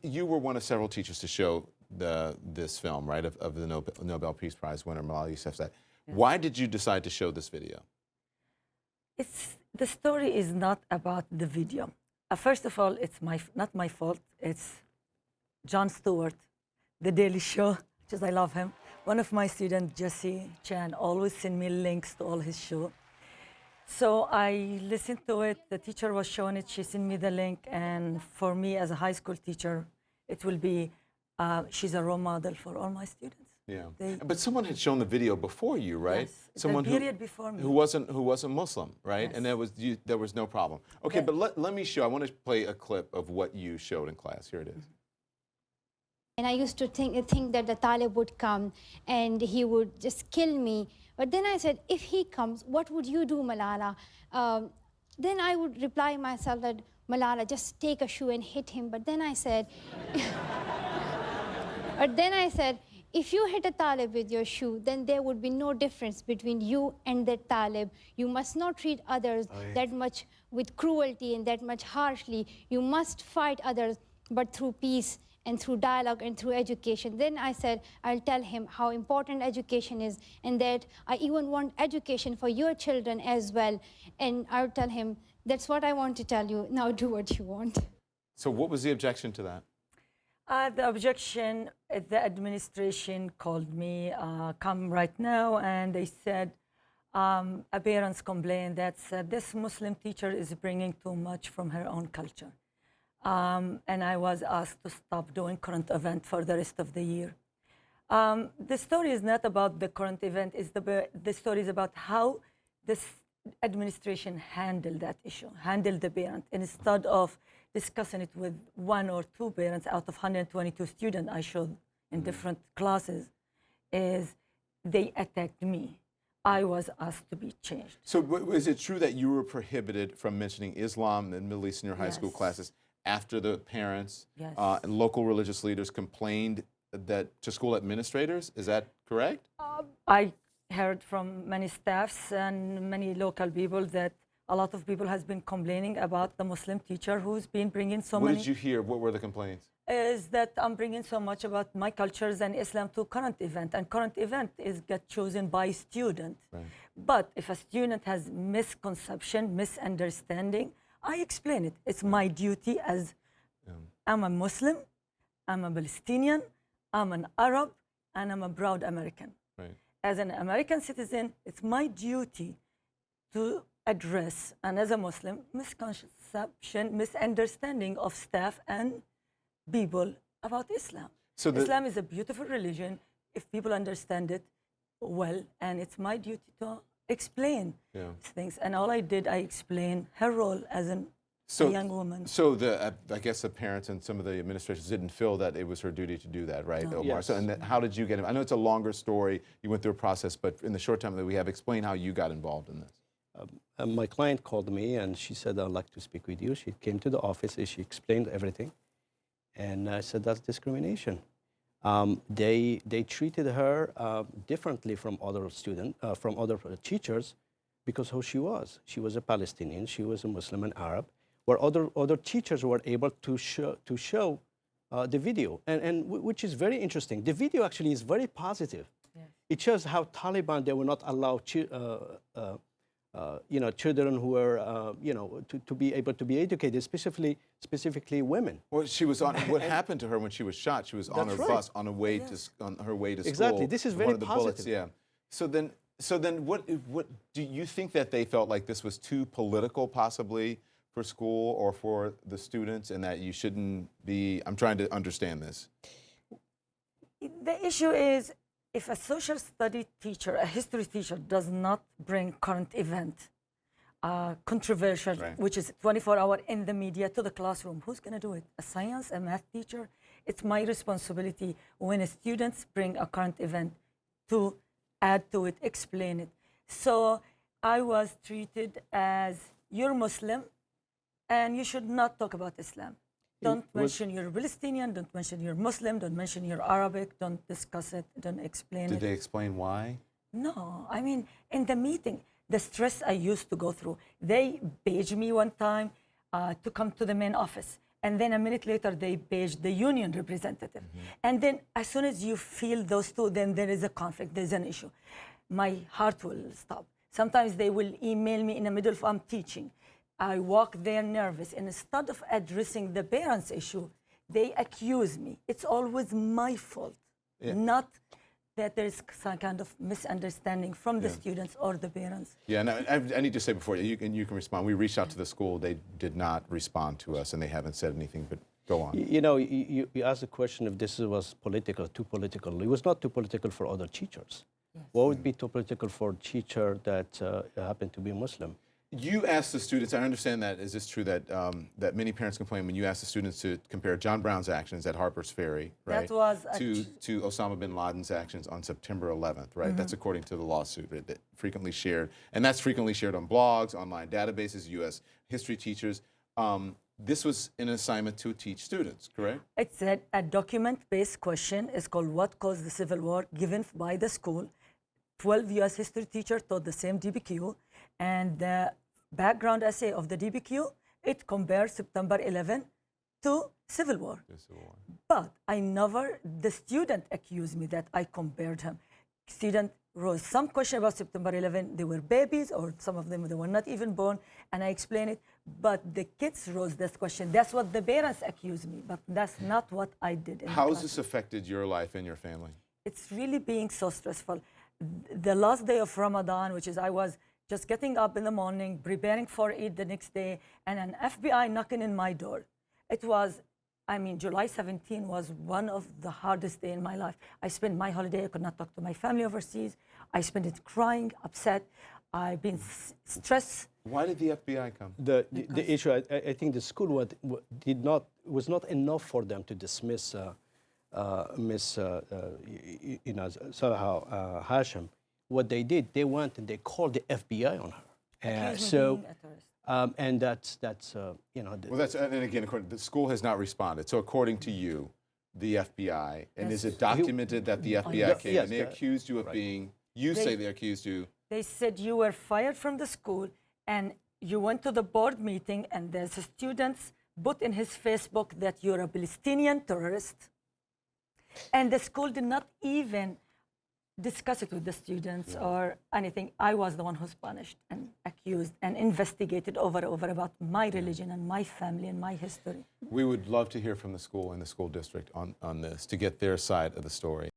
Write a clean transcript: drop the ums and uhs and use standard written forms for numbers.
you were one of several teachers to show this film, right, of the Nobel Peace Prize winner Malala Yousafzai. Yes. Why did you decide to show this video? The story is not about the video. First of all, it's not my fault. It's Jon Stewart, The Daily Show, because I love him. One of my students, Jesse Chan, always send me links to all his show. So I listened to it. The teacher was showing it. She sent me the link. And for me, as a high school teacher, it will be, she's a role model for all my students. Yeah, but someone had shown the video before you, right? Yes, Someone the period before me. who wasn't Muslim, right? Yes. And there was no problem. Okay, Yeah. but let me show. I want to play a clip of what you showed in class. Here it is. And I used to think that the Talib would come and he would just kill me. But then I said, if he comes, what would you do, Malala? Then I would reply myself that, Malala, just take a shoe and hit him. But then I said, if you hit a Talib with your shoe, then there would be no difference between you and that Talib. You must not treat others that much with cruelty and that much harshly. You must fight others, but through peace and through dialogue and through education. Then I said, I'll tell him how important education is and that I even want education for your children as well. And I'll tell him, that's what I want to tell you. Now do what you want. So what was the objection to that? The objection, the administration called me, come right now, and they said, a parents complained that this Muslim teacher is bringing too much from her own culture. And I was asked to stop doing current event for the rest of the year. The story is not about the current event, the story is about how this administration handled that issue, handled the parent. And instead of discussing it with one or two parents out of 122 students I showed in different classes, is they attacked me. I was asked to be changed. So is it true that you were prohibited from mentioning Islam and Middle East in your high school Yes. classes after the parents Yes. and local religious leaders complained that to school administrators? Is that correct? I heard from many staffs and many local people that a lot of people has been complaining about the Muslim teacher who's been bringing so What many. did you hear? What were the complaints? Is that I'm bringing so much about my cultures and Islam to current event, and current event is get chosen by student. Right. But if a student has misconception, misunderstanding, I explain it. It's my duty as I'm a Muslim, I'm a Palestinian, I'm an Arab, and I'm a proud American. Right. As an American citizen, it's my duty to address, and as a Muslim, misconception, misunderstanding of staff and people about Islam. So Islam is a beautiful religion if people understand it well, and it's my duty to explain things. And all I did, I explained her role as a young woman. So I guess the parents and some of the administrators didn't feel that it was her duty to do that, right, No. Omar? Yes. So, and how did you get involved? I know it's a longer story. You went through a process, but in the short time that we have, explain how you got involved in this. My client called me and she said, I'd like to speak with you. She came to the office and she explained everything. And I said, that's discrimination. They treated her differently from other students, from other teachers, because who she was. She was a Palestinian, she was a Muslim and Arab, where other teachers were able to show the video, and which is very interesting. The video actually is very positive. Yes. It shows how Taliban, they will not allow children who were, to be able to be educated, specifically women. Well, she was on. What happened to her when she was shot? She was on her That's right. bus on her way to school. Exactly. This is with very one of the bullets, positive. yeah. So then, what do you think that they felt like this was too political, possibly, for school or for the students, and that you shouldn't be? I'm trying to understand this. The issue is, if a social study teacher, a history teacher, does not bring current event, controversial, Right. which is 24-hour in the media, to the classroom, who's going to do it? A science, a math teacher? It's my responsibility when students bring a current event to add to it, explain it. So I was treated as, you're Muslim, and you should not talk about Islam. Don't mention you're Palestinian, don't mention you're Muslim, don't mention you're Arabic, don't discuss it, don't explain Did it. they explain why? No, I mean, in the meeting, the stress I used to go through, they paged me one time to come to the main office. And then a minute later, they page the union representative. And then as soon as you feel those two, then there is a conflict, there's an issue. My heart will stop. Sometimes they will email me in the middle of I'm teaching. I walk there nervous. And instead of addressing the parents' issue, they accuse me. It's always my fault, not that there's some kind of misunderstanding from the students or the parents. Yeah, and I need to say before you can respond. We reached out to the school. They did not respond to us, and they haven't said anything. But go on. You know, you asked the question if this was political, too political. It was not too political for other teachers. Yes. What would be too political for a teacher that happened to be Muslim? You asked the students. I understand that. Is this true that that many parents complain when you ask the students to compare John Brown's actions at Harper's Ferry, right, That was to Osama bin Laden's actions on September 11th, right? That's according to the lawsuit that frequently shared, and that's frequently shared on blogs, online databases, U.S. history teachers. This was an assignment to teach students, correct? It's a document-based question. It's called What Caused the Civil War, given by the school. 12 U.S. history teachers taught the same DBQ, and the background essay of the DBQ, it compares September 11 to Civil War. But the student accused me that I compared him. Student wrote some question about September 11. They were babies, or some of them, they were not even born, and I explained it. But the kids wrote this question. That's what the parents accused me, but that's not what I did. How has this affected your life and your family? It's really being so stressful. The last day of Ramadan, which is I was just getting up in the morning, preparing for Eid the next day, and an FBI knocking in my door. It was, July 17 was one of the hardest days in my life. I spent my holiday, I could not talk to my family overseas. I spent it crying, upset. I've been stressed. Why did the FBI come? The issue, I think the school was not enough for them to dismiss Miss Hashim. What they did, they went and they called the FBI on her. And that's Well, and again, the school has not responded. So according to you, the FBI, and is it documented that the FBI came and they accused you of being, say they accused you? They said you were fired from the school and you went to the board meeting and there's students put in his Facebook that you're a Palestinian terrorist. And the school did not even discuss it with the students or anything. I was the one who's punished and accused and investigated over about my religion and my family and my history. We would love to hear from the school and the school district on this to get their side of the story.